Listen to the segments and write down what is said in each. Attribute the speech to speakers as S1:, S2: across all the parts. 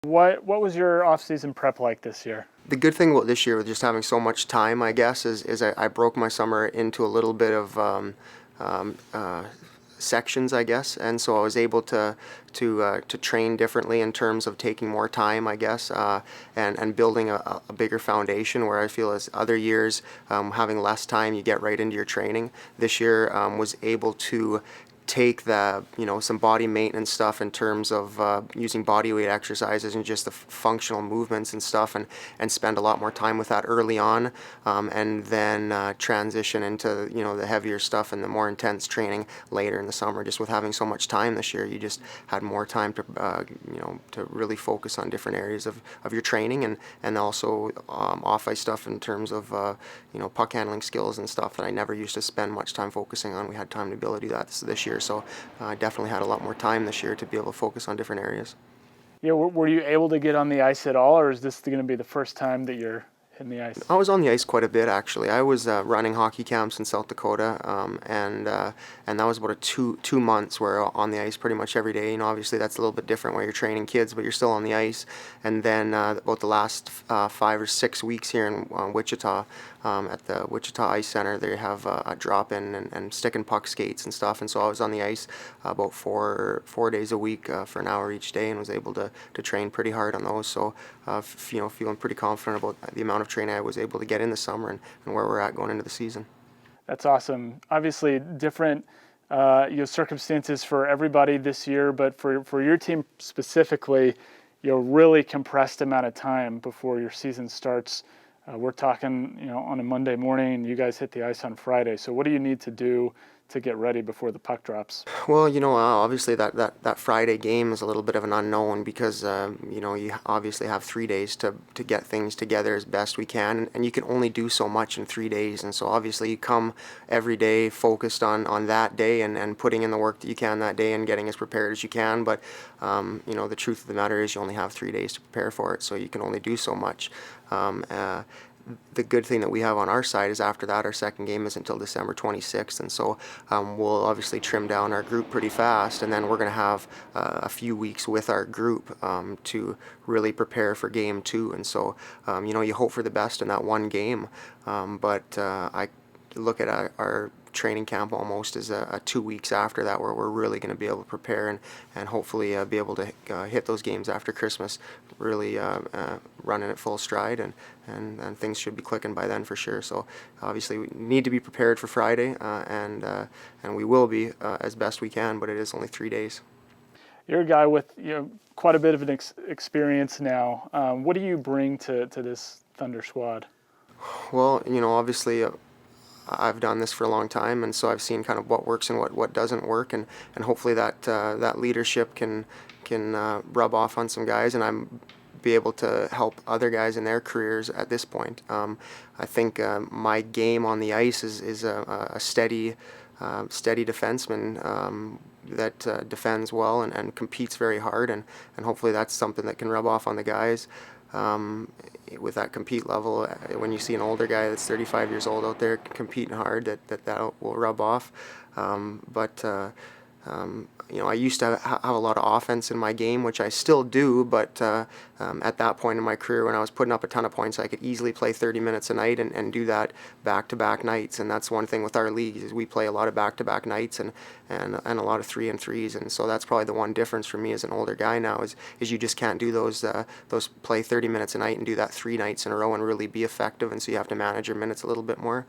S1: What was your off-season prep like this year?
S2: The good thing about this year with just having so much time, I guess, is I broke my summer into a little bit of sections, I guess, and so I was able to train differently in terms of taking more time, I guess, and building a bigger foundation. Where I feel as other years, having less time, you get right into your training. This year was able to take some body maintenance stuff in terms of using body weight exercises and just the functional movements and stuff, and spend a lot more time with that early on, and then transition into the heavier stuff and the more intense training later in the summer. Just with having so much time this year, you just had more time to really focus on different areas of your training, and also off ice stuff in terms of puck handling skills and stuff that I never used to spend much time focusing on. We had time to be able to do that this year. So I definitely had a lot more time this year to be able to focus on different areas.
S1: Yeah, were you able to get on the ice at all, or is this going to be the first time that you're hitting the ice?
S2: I was on the ice quite a bit, actually. I was running hockey camps in South Dakota, and that was about 2 months where on the ice pretty much every day. Obviously that's a little bit different where you're training kids, but you're still on the ice. And then about the last 5 or 6 weeks here in Wichita, at the Wichita Ice Center, they have a drop-in and stick and puck skates and stuff. And so I was on the ice about four days a week for an hour each day, and was able to train pretty hard on those. So feeling pretty confident about the amount of training I was able to get in the summer and where we're at going into the season.
S1: That's awesome. Obviously different circumstances for everybody this year, but for your team specifically, really compressed amount of time before your season starts. We're talking, on a Monday morning, and you guys hit the ice on Friday. So what do you need to do to get ready before the puck drops?
S2: Well, obviously that Friday game is a little bit of an unknown because, you obviously have 3 days to get things together as best we can, and you can only do so much in 3 days. And so obviously you come every day focused on that day and putting in the work that you can that day and getting as prepared as you can. But, the truth of the matter is you only have 3 days to prepare for it, so you can only do so much. The good thing that we have on our side is after that, our second game is until December 26th, and so we'll obviously trim down our group pretty fast, and then we're going to have a few weeks with our group to really prepare for game 2. And so, you hope for the best in that one game, but I look at our training camp almost as a 2 weeks after that, where we're really going to be able to prepare and hopefully be able to hit those games after Christmas, really running at full stride, and things should be clicking by then for sure. So obviously we need to be prepared for Friday, and we will be as best we can, but it is only 3 days.
S1: You're a guy with quite a bit of an experience now. What do you bring to this Thunder squad?
S2: Well, obviously I've done this for a long time, and so I've seen kind of what works and what doesn't work, and hopefully that leadership can rub off on some guys, and I'm be able to help other guys in their careers at this point. I think my game on the ice is a steady defenseman that defends well and competes very hard, and hopefully that's something that can rub off on the guys. With that compete level, when you see an older guy that's 35 years old out there competing hard, that will rub off. I used to have a lot of offense in my game, which I still do, but at that point in my career when I was putting up a ton of points, I could easily play 30 minutes a night and do that back-to-back nights. And that's one thing with our league is we play a lot of back-to-back nights and a lot of 3-and-3s. And so that's probably the one difference for me as an older guy now is you just can't do those play 30 minutes a night and do that 3 nights in a row and really be effective. And so you have to manage your minutes a little bit more.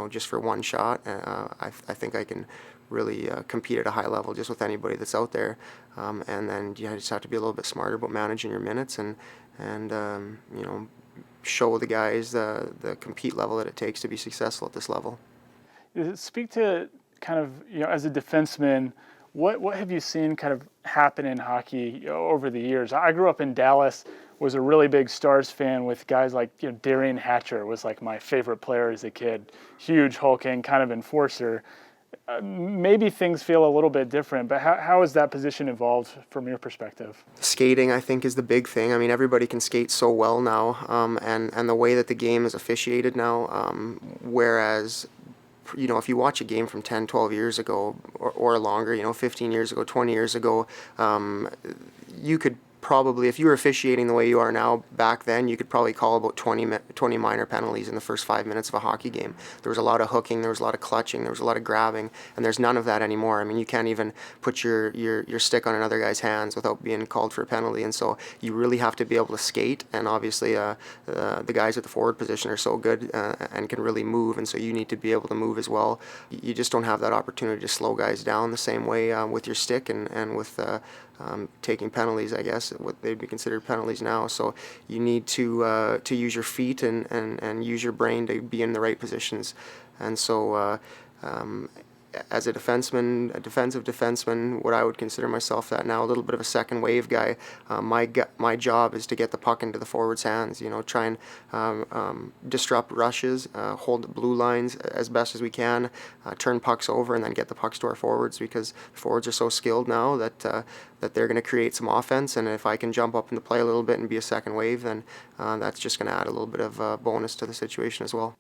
S2: Just for one shot, I think I can really compete at a high level just with anybody that's out there, and then you just have to be a little bit smarter about managing your minutes and show the guys the compete level that it takes to be successful at this level.
S1: Speak to kind of as a defenseman, what have you seen kind of happen in hockey over the years? I grew up in Dallas, was a really big Stars fan with guys like Darian Hatcher was like my favorite player as a kid, huge hulking kind of enforcer. Maybe things feel a little bit different, but how has that position evolved from your perspective?
S2: Skating, I think, is the big thing. I mean, everybody can skate so well now, and the way that the game is officiated now, whereas, if you watch a game from 10, 12 years ago or longer, 15 years ago, 20 years ago, you could probably, if you were officiating the way you are now, back then, you could probably call about 20 minor penalties in the first 5 minutes of a hockey game. There was a lot of hooking, there was a lot of clutching, there was a lot of grabbing, and there's none of that anymore. I mean, you can't even put your stick on another guy's hands without being called for a penalty, and so you really have to be able to skate, and obviously the guys at the forward position are so good and can really move, and so you need to be able to move as well. You just don't have that opportunity to slow guys down the same way with your stick and with taking penalties, I guess, what they'd be considered penalties now. So you need to use your feet and use your brain to be in the right positions. And so as a defenseman, a defensive defenseman, what I would consider myself that now, a little bit of a second wave guy. My job is to get the puck into the forwards' hands. Try and disrupt rushes, hold the blue lines as best as we can, turn pucks over, and then get the pucks to our forwards, because the forwards are so skilled now that they're going to create some offense. And if I can jump up into play a little bit and be a second wave, then that's just going to add a little bit of bonus to the situation as well.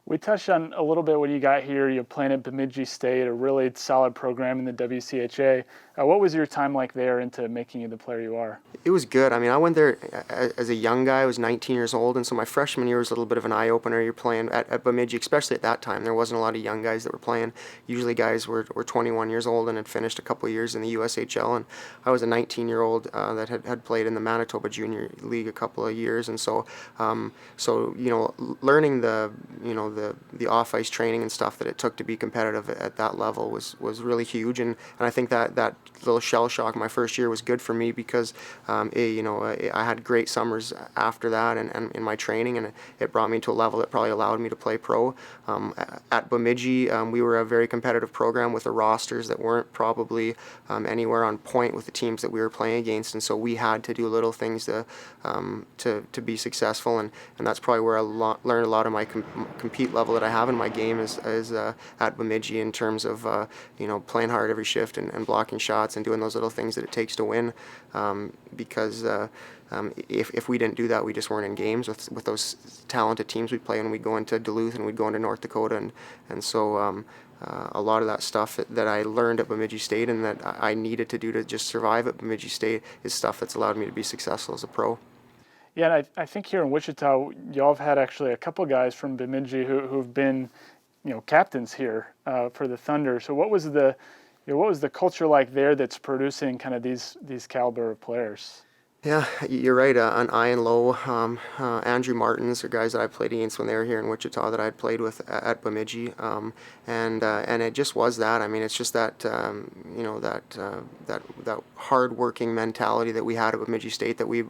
S1: We touched on a little bit when you got here. You're playing at Bemidji State, a really solid program in the WCHA. What was your time like there into making you the player you are?
S2: It was good. I mean, I went there as a young guy. I was 19 years old, and so my freshman year was a little bit of an eye-opener. You're playing at Bemidji, especially at that time. There wasn't a lot of young guys that were playing. Usually guys were 21 years old and had finished a couple of years in the USHL, and I was a 19-year-old that had played in the Manitoba Junior League a couple of years, and so learning the off-ice training and stuff that it took to be competitive at that level was really huge, and I think that little shell shock my first year was good for me, because I had great summers after that and in my training, and it brought me to a level that probably allowed me to play pro. At Bemidji, we were a very competitive program with the rosters that weren't probably anywhere on point with the teams that we were playing against, and so we had to do little things to be successful, and that's probably where I learned a lot of my compete level that I have in my game is at Bemidji, in terms of playing hard every shift and blocking shots and doing those little things that it takes to win, because if we didn't do that, we just weren't in games with those talented teams we'd play when we'd go into Duluth and we'd go into North Dakota, and so a lot of that stuff that I learned at Bemidji State and that I needed to do to just survive at Bemidji State is stuff that's allowed me to be successful as a pro.
S1: Yeah, and I think here in Wichita, y'all have had actually a couple guys from Bemidji who've been, captains here for the Thunder. So what was the culture like there that's producing kind of these caliber of players?
S2: Yeah, you're right. On Ian Lowe, Andrew Martins are guys that I played against when they were here in Wichita that I'd played with at Bemidji, and it just was that. I mean, it's just that that hard-working mentality that we had at Bemidji State that we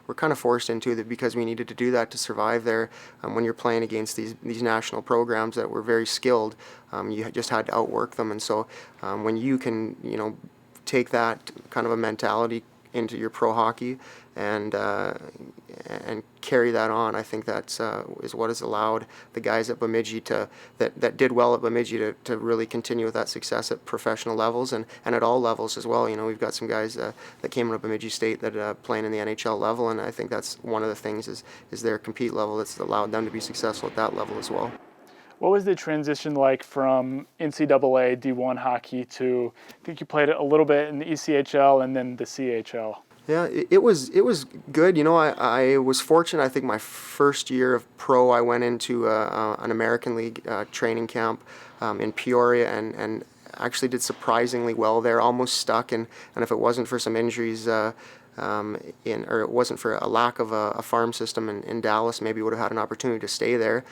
S2: were kind of forced into, that because we needed to do that to survive there. When you're playing against these national programs that were very skilled, you just had to outwork them, and so when you can take that kind of a mentality into your pro hockey and carry that on, I think that's is what has allowed the guys at Bemidji that did well at Bemidji to really continue with that success at professional levels and at all levels as well. We've got some guys that came out of Bemidji State that playing in the NHL level, and I think that's one of the things is their compete level that's allowed them to be successful at that level as well.
S1: What was the transition like from NCAA D1 hockey to, I think you played a little bit in the ECHL and then the CHL?
S2: Yeah, it was good. I was fortunate. I think my first year of pro, I went into an American League training camp in Peoria and actually did surprisingly well there, almost stuck. And if it wasn't for some injuries, or it wasn't for a lack of a farm system in Dallas, maybe would have had an opportunity to stay there.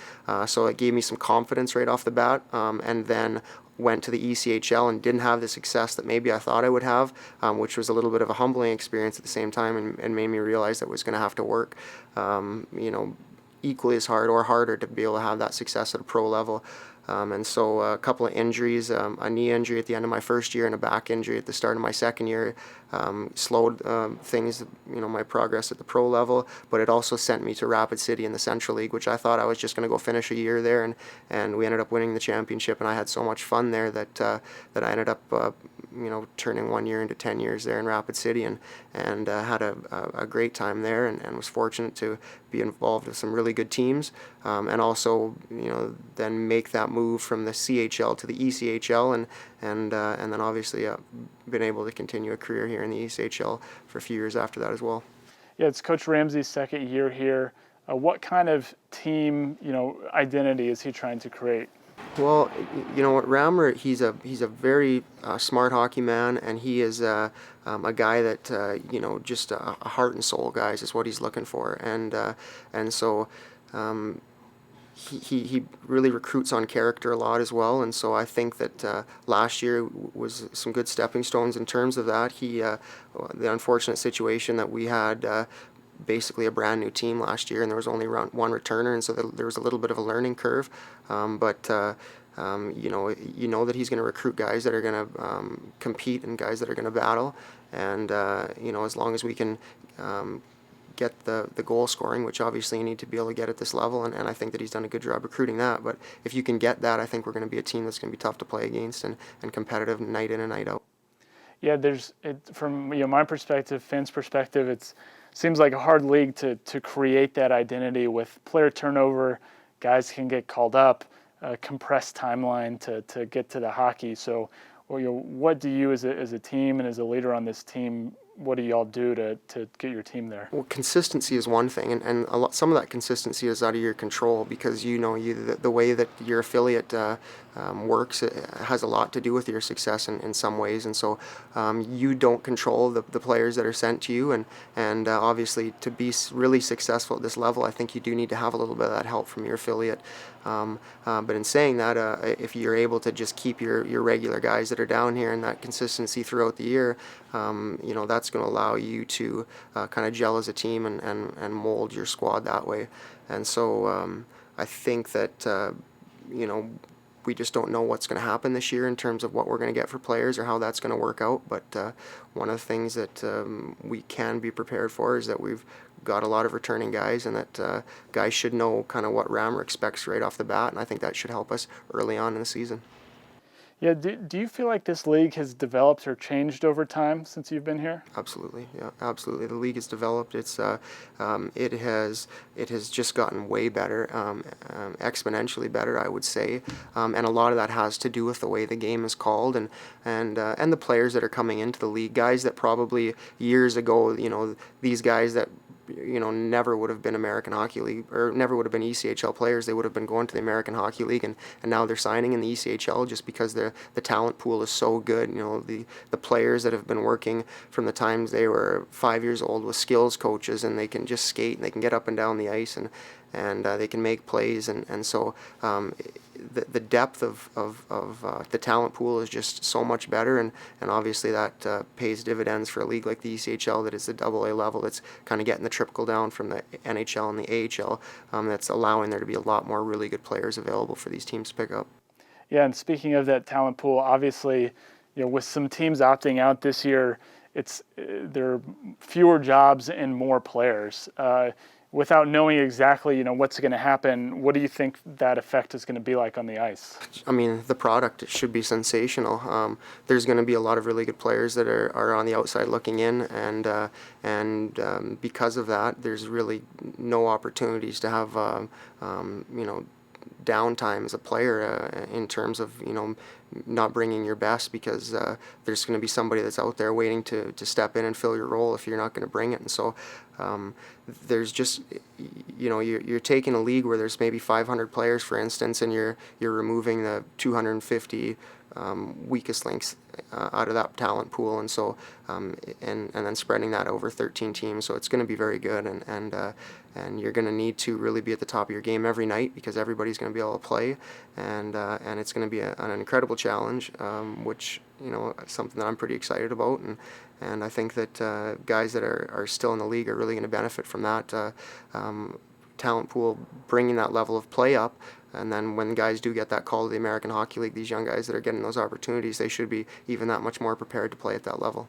S2: So it gave me some confidence right off the bat, and then went to the ECHL and didn't have the success that maybe I thought I would have, which was a little bit of a humbling experience at the same time, and made me realize that I was going to have to work equally as hard or harder to be able to have that success at a pro level. And so a couple of injuries, a knee injury at the end of my first year and a back injury at the start of my second year, slowed things, my progress at the pro level, but it also sent me to Rapid City in the Central League, which I thought I was just going to go finish a year there, and we ended up winning the championship, and I had so much fun there that I ended up turning 1 year into 10 years there in Rapid City, and had a great time there, and was fortunate to be involved with some really good teams, and also then make that move from the CHL to the ECHL, and then obviously been able to continue a career here in the ECHL for a few years after that as well.
S1: Yeah, it's Coach Ramsey's second year here. What kind of team, identity is he trying to create?
S2: Well, you know what, Rammer, he's a very smart hockey man, and he is a guy that just a heart and soul, guys, is what he's looking for, and so he really recruits on character a lot as well, and so I think that last year was some good stepping stones in terms of that. The unfortunate situation that we had. Basically a brand new team last year, and there was only one returner, and so there was a little bit of a learning curve. But you know that he's going to recruit guys that are going to compete and guys that are going to battle, and as long as we can get the goal scoring, which obviously you need to be able to get at this level, and I think that he's done a good job recruiting that. But if you can get that, I think we're going to be a team that's going to be tough to play against and competitive night in and night out.
S1: Yeah, from my perspective, fans' perspective, it seems like a hard league to create that identity with player turnover. Guys can get called up, compressed timeline to get to the hockey. So, what do you as a team and as a leader on this team, what do y'all do to get your team there?
S2: Well, consistency is one thing, and some of that consistency is out of your control because the way that your affiliate works, it has a lot to do with your success in some ways, and so you don't control the players that are sent to you, and obviously to be really successful at this level, I think you do need to have a little bit of that help from your affiliate. But in saying that, if you're able to just keep your regular guys that are down here and that consistency throughout the year, that's going to allow you to kind of gel as a team and mold your squad that way. And so I think that we just don't know what's going to happen this year in terms of what we're going to get for players or how that's going to work out. But one of the things that we can be prepared for is that we've got a lot of returning guys, and that guys should know kind of what Rammer expects right off the bat, and I think that should help us early on in the season.
S1: Yeah, do you feel like this league has developed or changed over time since you've been here?
S2: Absolutely, yeah, absolutely. The league has developed. It has just gotten way better, exponentially better, I would say, and a lot of that has to do with the way the game is called and the players that are coming into the league. Guys that probably years ago, these guys that never would have been American Hockey League or never would have been ECHL players. They would have been going to the American Hockey League, and now they're signing in the ECHL just because the talent pool is so good. The players that have been working from the times they were 5 years old with skills coaches, and they can just skate and they can get up and down the ice and they can make plays, and so the depth of the talent pool is just so much better, and obviously that pays dividends for a league like the ECHL that is the AA level. That's kind of getting the trickle down from the NHL and the AHL. That's allowing there to be a lot more really good players available for these teams to pick up.
S1: Yeah, and speaking of that talent pool, obviously, with some teams opting out this year, there are fewer jobs and more players. Without knowing exactly, what's going to happen, what do you think that effect is going to be like on the ice?
S2: I mean, the product should be sensational. There's going to be a lot of really good players that are on the outside looking in, and because of that, there's really no opportunities to have, downtime as a player in terms of not bringing your best, because there's going to be somebody that's out there waiting to step in and fill your role if you're not going to bring it. And so there's just you're taking a league where there's maybe 500 players, for instance, and you're removing the 250 weakest links out of that talent pool, and so and then spreading that over 13 teams. So it's going to be very good, and you're going to need to really be at the top of your game every night, because everybody's going to be able to play, and it's going to be an incredible challenge, which something that I'm pretty excited about, and I think that guys that are still in the league are really going to benefit from that talent pool bringing that level of play up. And then when guys do get that call to the American Hockey League, these young guys that are getting those opportunities, they should be even that much more prepared to play at that level.